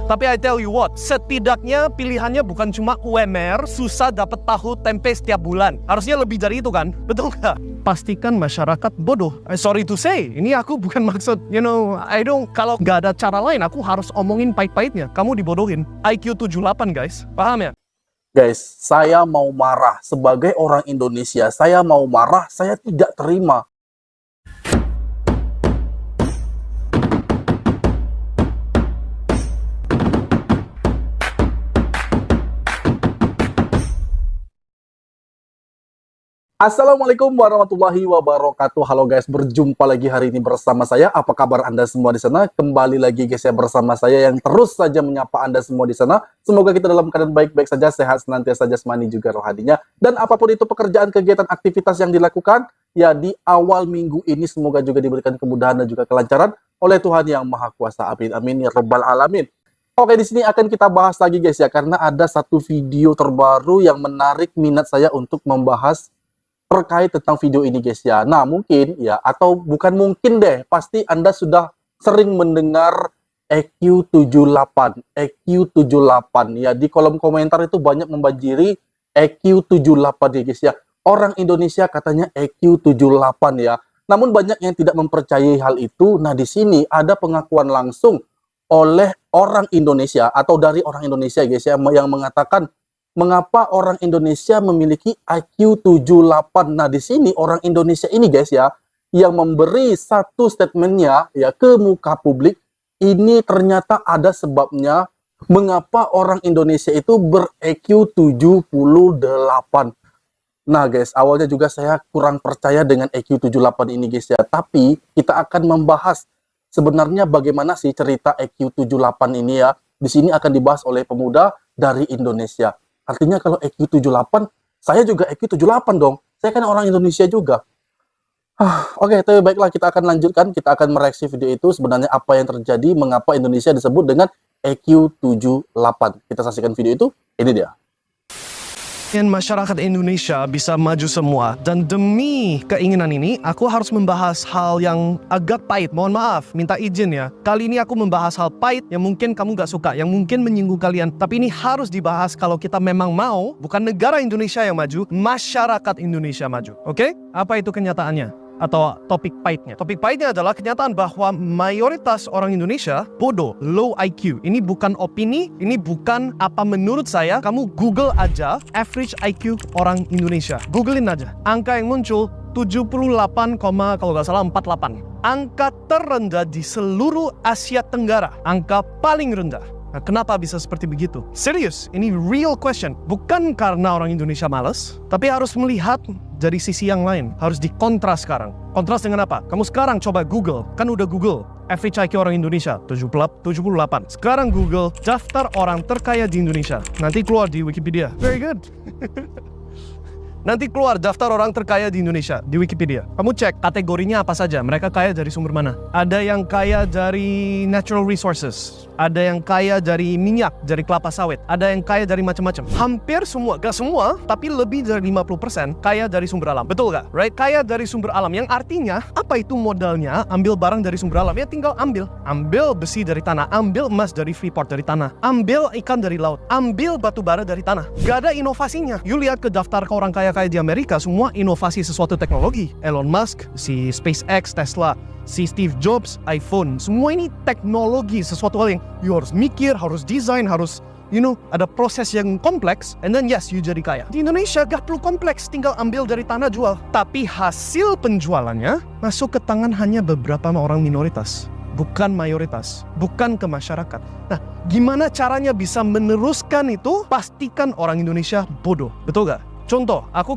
Tapi I tell you what, setidaknya pilihannya bukan cuma UMR, susah dapat tahu tempe setiap bulan. Harusnya lebih dari itu kan? Betul nggak? Pastikan masyarakat bodoh. Sorry to say, ini aku bukan maksud, kalau nggak ada cara lain, aku harus omongin pahit-pahitnya. Kamu dibodohin. IQ 78 guys, paham ya? Guys, saya mau marah. Sebagai orang Indonesia, saya mau marah, saya tidak terima. Assalamualaikum warahmatullahi wabarakatuh. Halo guys, berjumpa lagi hari ini bersama saya. Apa kabar Anda semua di sana? Kembali lagi guys ya bersama saya yang terus saja menyapa Anda semua di sana. Semoga kita dalam keadaan baik-baik saja, sehat senantiasa jasmani juga rohaninya. Dan apapun itu pekerjaan, kegiatan, aktivitas yang dilakukan, ya di awal minggu ini semoga juga diberikan kemudahan dan juga kelancaran oleh Tuhan Yang Maha Kuasa. Amin amin ya rabbal alamin. Oke, di sini akan kita bahas lagi guys ya, karena ada satu video terbaru yang menarik minat saya untuk membahas terkait tentang video ini guys ya. Nah mungkin ya, atau bukan mungkin deh, pasti Anda sudah sering mendengar EQ78 ya. Di kolom komentar itu banyak membanjiri EQ78 ya guys ya. Orang Indonesia katanya EQ78 ya. Namun banyak yang tidak mempercayai hal itu. Nah di sini ada pengakuan langsung oleh orang Indonesia atau dari orang Indonesia guys ya, yang mengatakan mengapa orang Indonesia memiliki IQ 78. Nah, di sini orang Indonesia ini guys ya, yang memberi satu statementnya ya ke muka publik, ini ternyata ada sebabnya mengapa orang Indonesia itu ber-EQ 78. Nah guys, awalnya juga saya kurang percaya dengan EQ 78 ini guys ya, tapi kita akan membahas sebenarnya bagaimana sih cerita EQ 78 ini ya. Di sini akan dibahas oleh pemuda dari Indonesia. Artinya kalau EQ 78, saya juga EQ 78 dong. Saya kan orang Indonesia juga. Oke, tapi baiklah, kita akan lanjutkan. Kita akan mereaksi video itu. Sebenarnya apa yang terjadi, mengapa Indonesia disebut dengan EQ 78. Kita saksikan video itu. Ini dia. Masyarakat Indonesia bisa maju semua, dan demi keinginan ini aku harus membahas hal yang agak pahit. Mohon maaf, minta izin ya. Kali ini aku membahas hal pahit yang mungkin kamu gak suka, yang mungkin menyinggung kalian, tapi ini harus dibahas kalau kita memang mau bukan negara Indonesia yang maju, masyarakat Indonesia maju. Oke? Apa itu kenyataannya? Atau topik pahitnya. Topik pahitnya adalah kenyataan bahwa mayoritas orang Indonesia bodoh, low IQ. Ini bukan opini, ini bukan apa menurut saya. Kamu Google aja average IQ orang Indonesia. Googlein aja. Angka yang muncul 78, kalau nggak salah 48. Angka terendah di seluruh Asia Tenggara. Angka paling rendah. Nah, kenapa bisa seperti begitu? Serius, ini real question. Bukan karena orang Indonesia malas, tapi harus melihat dari sisi yang lain. Harus dikontras sekarang. Kontras dengan apa? Kamu sekarang coba Google. Kan udah Google. Average IQ orang Indonesia 78. Sekarang Google daftar orang terkaya di Indonesia. Nanti keluar di Wikipedia. Very good. Nanti keluar daftar orang terkaya di Indonesia di Wikipedia. Kamu cek kategorinya apa saja. Mereka kaya dari sumber mana? Ada yang kaya dari natural resources. Ada yang kaya dari minyak, dari kelapa sawit. Ada yang kaya dari macam-macam. Hampir semua, gak semua, tapi lebih dari 50% kaya dari sumber alam. Betul gak? Right? Kaya dari sumber alam. Yang artinya, apa itu modalnya? Ambil barang dari sumber alam. Ya tinggal ambil. Ambil besi dari tanah. Ambil emas dari Freeport dari tanah. Ambil ikan dari laut. Ambil batu bara dari tanah. Gak ada inovasinya. You lihat ke daftar ke orang kaya di Amerika, semua inovasi sesuatu teknologi. Elon Musk, si SpaceX, Tesla, si Steve Jobs, iPhone. Semua ini teknologi, sesuatu hal yang you harus mikir, harus desain, harus ada proses yang kompleks, and then yes, you jadi kaya. Di Indonesia gak perlu kompleks, tinggal ambil dari tanah jual. Tapi hasil penjualannya masuk ke tangan hanya beberapa orang minoritas, bukan mayoritas, bukan ke masyarakat. Nah, gimana caranya bisa meneruskan itu? Pastikan orang Indonesia bodoh, betul gak? Contoh, bukan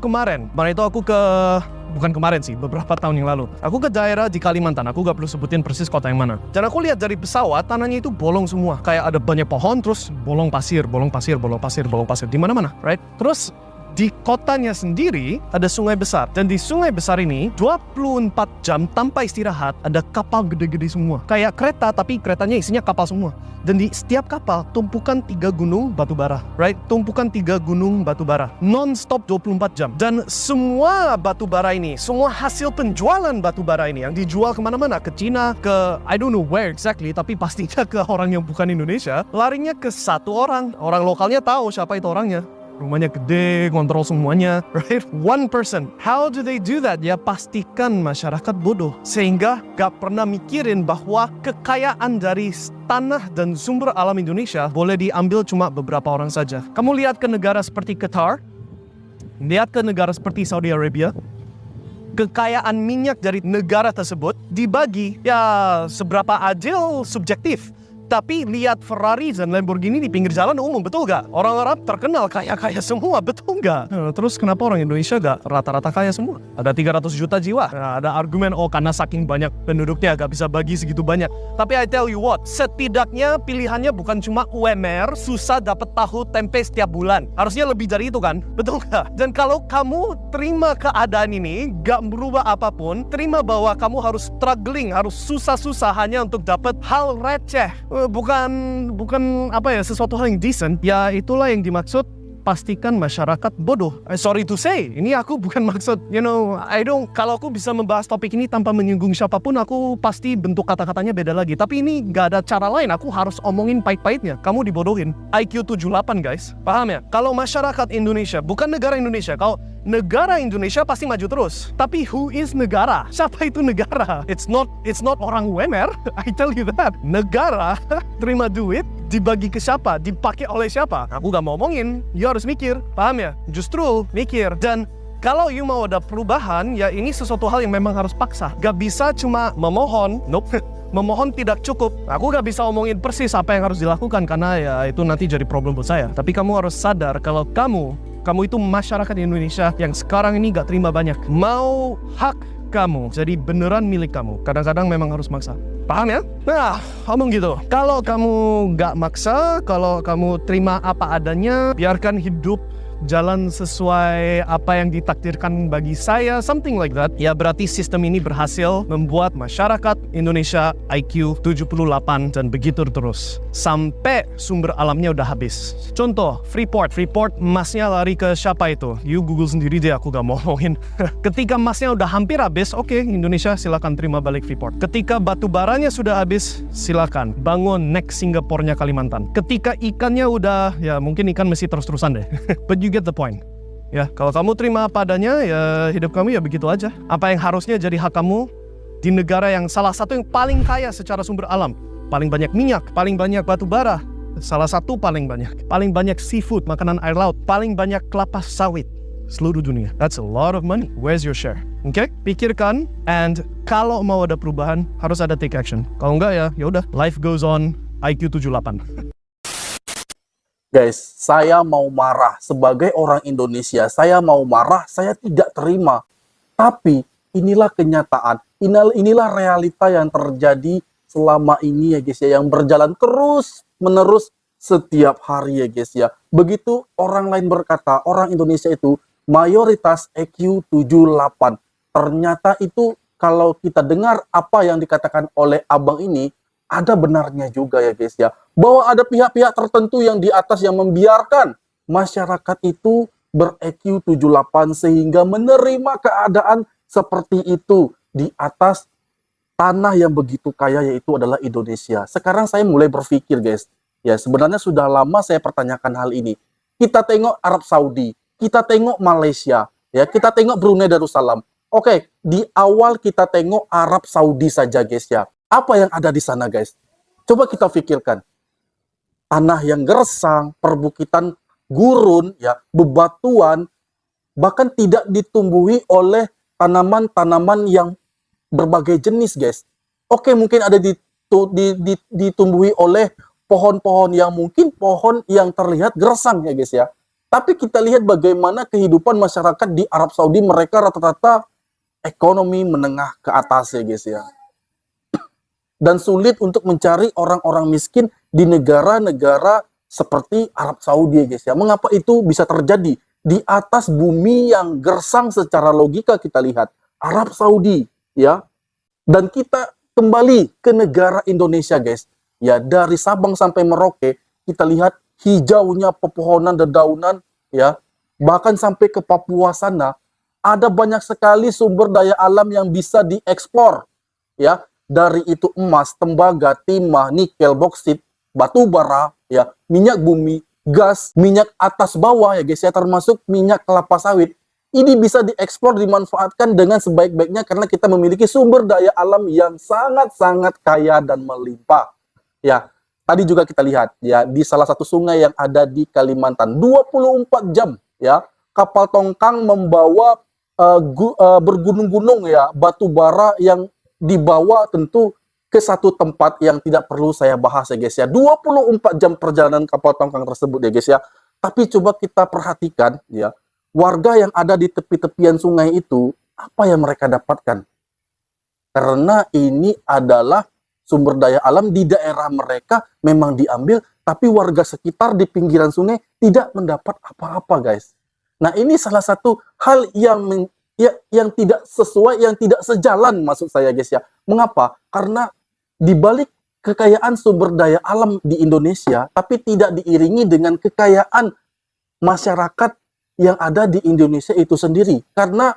kemarin sih, beberapa tahun yang lalu. Aku ke daerah di Kalimantan, aku gak perlu sebutin persis kota yang mana. Dan aku lihat dari pesawat, tanahnya itu bolong semua. Kayak ada banyak pohon, terus bolong pasir, di mana-mana, right? Terus di kotanya sendiri ada sungai besar. Dan di sungai besar ini 24 jam tanpa istirahat ada kapal gede-gede semua. Kayak kereta tapi keretanya isinya kapal semua. Dan di setiap kapal tumpukan 3 gunung batu bara, right? Tumpukan 3 gunung batu bara, non-stop 24 jam. Dan semua batu bara ini, semua hasil penjualan batu bara ini yang dijual kemana-mana, ke Cina, ke I don't know where exactly, tapi pastinya ke orang yang bukan Indonesia, larinya ke satu orang. Orang lokalnya tahu siapa itu orangnya. Rumahnya gede, kontrol semuanya, right? One person. How do they do that? Ya pastikan masyarakat bodoh. Sehingga gak pernah mikirin bahwa kekayaan dari tanah dan sumber alam Indonesia boleh diambil cuma beberapa orang saja. Kamu lihat ke negara seperti Qatar, lihat ke negara seperti Saudi Arabia, kekayaan minyak dari negara tersebut dibagi, ya seberapa adil subjektif. Tapi lihat Ferrari dan Lamborghini di pinggir jalan umum, betul gak? Orang Arab terkenal kaya-kaya semua, betul gak? Terus kenapa orang Indonesia gak rata-rata kaya semua? Ada 300 juta jiwa. Nah, ada argumen, oh karena saking banyak penduduknya gak bisa bagi segitu banyak. Tapi I tell you what, setidaknya pilihannya bukan cuma UMR, susah dapat tahu tempe setiap bulan. Harusnya lebih dari itu kan? Betul gak? Dan kalau kamu terima keadaan ini, gak berubah apapun, terima bahwa kamu harus struggling, harus susah-susah hanya untuk dapat hal receh. Bukan apa ya, sesuatu hal yang decent. Ya itulah yang dimaksud pastikan masyarakat bodoh. Sorry to say, ini aku bukan maksud, kalau aku bisa membahas topik ini tanpa menyinggung siapapun, aku pasti bentuk kata-katanya beda lagi. Tapi ini gak ada cara lain, aku harus omongin pahit-pahitnya. Kamu dibodohin. IQ 78 guys, paham ya? Kalau masyarakat Indonesia, bukan negara Indonesia, kalau negara Indonesia pasti maju terus. Tapi who is negara? Siapa itu negara? It's not orang UMR, I tell you that. Negara terima duit, dibagi ke siapa? Dipakai oleh siapa? Aku gak mau omongin, you harus mikir, paham ya? Justru mikir. Dan kalau you mau ada perubahan, ya ini sesuatu hal yang memang harus paksa. Gak bisa cuma memohon, nope. Memohon tidak cukup. Aku gak bisa omongin persis apa yang harus dilakukan, karena ya itu nanti jadi problem buat saya. Tapi kamu harus sadar kalau kamu itu masyarakat Indonesia yang sekarang ini gak terima banyak. Mau hak kamu jadi beneran milik kamu, kadang-kadang memang harus maksa. Paham ya? Nah, ngomong gitu. Kalau kamu gak maksa, kalau kamu terima apa adanya, biarkan hidup jalan sesuai apa yang ditakdirkan bagi saya, something like that, ya berarti sistem ini berhasil membuat masyarakat Indonesia IQ 78 dan begitu terus sampai sumber alamnya udah habis. Contoh, Freeport emasnya lari ke siapa itu? You Google sendiri deh, aku gak mau ngomongin. Ketika emasnya udah hampir habis, oke, Indonesia silakan terima balik Freeport. Ketika batu baranya sudah habis, silakan bangun next Singapore-nya Kalimantan. Ketika ikannya udah, ya mungkin ikan masih terus-terusan deh. But you get the point. Ya, kalau kamu terima apa adanya, ya hidup kamu ya begitu aja. Apa yang harusnya jadi hak kamu di negara yang salah satu yang paling kaya secara sumber alam, paling banyak minyak, paling banyak batu bara, salah satu paling banyak seafood, makanan air laut, paling banyak kelapa sawit seluruh dunia. That's a lot of money. Where's your share? Oke? Pikirkan, and kalau mau ada perubahan harus ada take action. Kalau enggak ya udah, life goes on. IQ 78. Guys, saya mau marah. Sebagai orang Indonesia, saya mau marah, saya tidak terima. Tapi inilah kenyataan, inilah realita yang terjadi selama ini ya guys ya, yang berjalan terus menerus setiap hari ya guys ya. Begitu orang lain berkata, orang Indonesia itu mayoritas EQ 78. Ternyata itu kalau kita dengar apa yang dikatakan oleh abang ini, ada benarnya juga ya guys ya, bahwa ada pihak-pihak tertentu yang di atas yang membiarkan masyarakat itu ber-EQ 78 sehingga menerima keadaan seperti itu di atas tanah yang begitu kaya, yaitu adalah Indonesia. Sekarang saya mulai berpikir guys, ya sebenarnya sudah lama saya pertanyakan hal ini. Kita tengok Arab Saudi, kita tengok Malaysia, ya kita tengok Brunei Darussalam. Oke, di awal kita tengok Arab Saudi saja guys ya. Apa yang ada di sana guys? Coba kita pikirkan. Tanah yang gersang, perbukitan gurun, ya, bebatuan, bahkan tidak ditumbuhi oleh tanaman-tanaman yang berbagai jenis guys. Oke, mungkin ada ditumbuhi oleh pohon-pohon yang mungkin pohon yang terlihat gersang ya guys ya. Tapi kita lihat bagaimana kehidupan masyarakat di Arab Saudi, mereka rata-rata ekonomi menengah ke atas ya guys ya. Dan sulit untuk mencari orang-orang miskin di negara-negara seperti Arab Saudi ya guys ya. Mengapa itu bisa terjadi? di atas bumi yang gersang secara logika kita lihat, Arab Saudi, ya. Dan kita kembali ke negara Indonesia, guys. Ya, dari Sabang sampai Merauke, kita lihat hijaunya pepohonan, dedaunan, ya. Bahkan sampai ke Papua sana, ada banyak sekali sumber daya alam yang bisa diekspor, ya. Dari itu emas, tembaga, timah, nikel, boksit, batu bara, ya, minyak bumi, gas, minyak atas bawah ya guys ya, termasuk minyak kelapa sawit. Ini bisa diekspor, dimanfaatkan dengan sebaik-baiknya karena kita memiliki sumber daya alam yang sangat-sangat kaya dan melimpah. Ya, tadi juga kita lihat ya di salah satu sungai yang ada di Kalimantan, 24 jam ya, kapal tongkang membawa bergunung-gunung ya, batu bara yang dibawa tentu ke satu tempat yang tidak perlu saya bahas ya guys ya. 24 jam perjalanan kapal tongkang tersebut ya guys ya. Tapi coba kita perhatikan ya, warga yang ada di tepi-tepian sungai itu, apa yang mereka dapatkan? Karena ini adalah sumber daya alam di daerah mereka memang diambil, tapi warga sekitar di pinggiran sungai tidak mendapat apa-apa guys. Nah ini salah satu hal yang yang tidak sesuai, yang tidak sejalan maksud saya guys ya. Mengapa? Karena di balik kekayaan sumber daya alam di Indonesia, tapi tidak diiringi dengan kekayaan masyarakat yang ada di Indonesia itu sendiri. Karena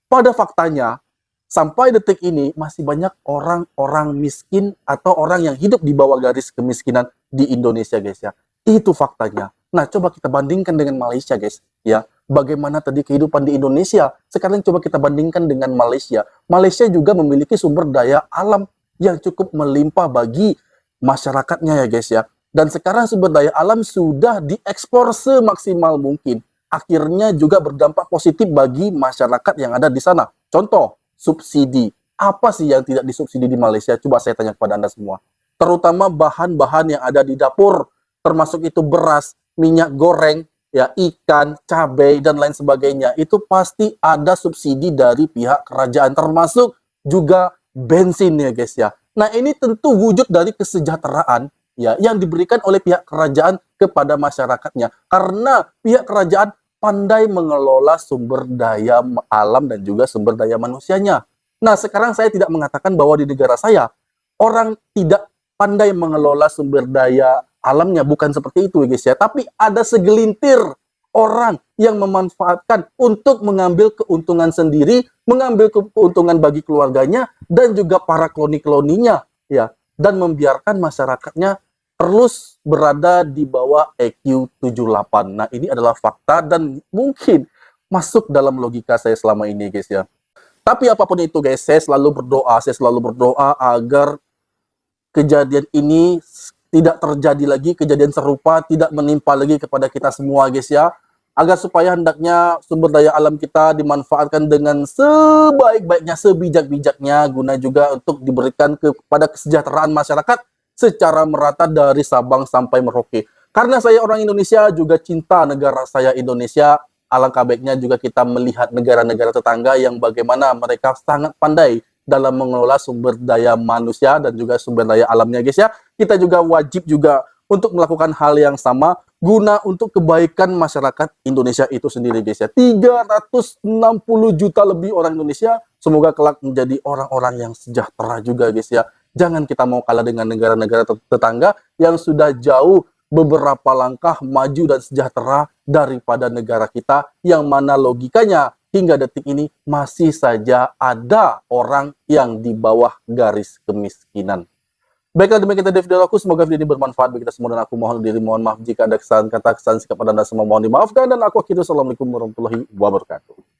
pada faktanya, sampai detik ini masih banyak orang-orang miskin atau orang yang hidup di bawah garis kemiskinan di Indonesia guys ya. Itu faktanya. Nah, coba kita bandingkan dengan Malaysia guys ya. Bagaimana tadi kehidupan di Indonesia, sekarang coba kita bandingkan dengan Malaysia. Malaysia juga memiliki sumber daya alam yang cukup melimpah bagi masyarakatnya ya guys ya. Dan sekarang sumber daya alam sudah diekspor semaksimal mungkin. Akhirnya juga berdampak positif bagi masyarakat yang ada di sana. Contoh, subsidi. Apa sih yang tidak disubsidi di Malaysia? Coba saya tanya kepada Anda semua. Terutama bahan-bahan yang ada di dapur, termasuk itu beras, minyak goreng, ya, ikan, cabai, dan lain sebagainya. Itu pasti ada subsidi dari pihak kerajaan, termasuk juga bensin ya guys ya. Nah ini tentu wujud dari kesejahteraan ya yang diberikan oleh pihak kerajaan kepada masyarakatnya, karena pihak kerajaan pandai mengelola sumber daya alam dan juga sumber daya manusianya. Nah sekarang saya tidak mengatakan bahwa di negara saya orang tidak pandai mengelola sumber daya alamnya, bukan seperti itu guys ya, tapi ada segelintir orang yang memanfaatkan untuk mengambil keuntungan sendiri, mengambil keuntungan bagi keluarganya dan juga para kloni-kloninya ya, dan membiarkan masyarakatnya terus berada di bawah EQ 78. Nah, ini adalah fakta dan mungkin masuk dalam logika saya selama ini guys ya. Tapi apapun itu guys, saya selalu berdoa agar kejadian ini tidak terjadi lagi, kejadian serupa tidak menimpa lagi kepada kita semua guys ya. Agar supaya hendaknya sumber daya alam kita dimanfaatkan dengan sebaik-baiknya, sebijak-bijaknya, guna juga untuk diberikan kepada kesejahteraan masyarakat secara merata dari Sabang sampai Merauke. Karena saya orang Indonesia, juga cinta negara saya Indonesia, alangkah baiknya juga kita melihat negara-negara tetangga yang bagaimana mereka sangat pandai dalam mengelola sumber daya manusia dan juga sumber daya alamnya guys ya. Kita juga wajib juga untuk melakukan hal yang sama guna untuk kebaikan masyarakat Indonesia itu sendiri guys ya. 360 juta lebih orang Indonesia, semoga kelak menjadi orang-orang yang sejahtera juga guys ya. Jangan kita mau kalah dengan negara-negara tetangga yang sudah jauh beberapa langkah maju dan sejahtera daripada negara kita, yang mana logikanya hingga detik ini masih saja ada orang yang di bawah garis kemiskinan. Baiklah, demikian tadi video aku. Semoga video ini bermanfaat bagi kita semua dan aku mohon maaf jika ada kesalahan kata, kesalahan sikap pada Anda semua mohon dimaafkan, dan aku akhiri. Assalamualaikum warahmatullahi wabarakatuh.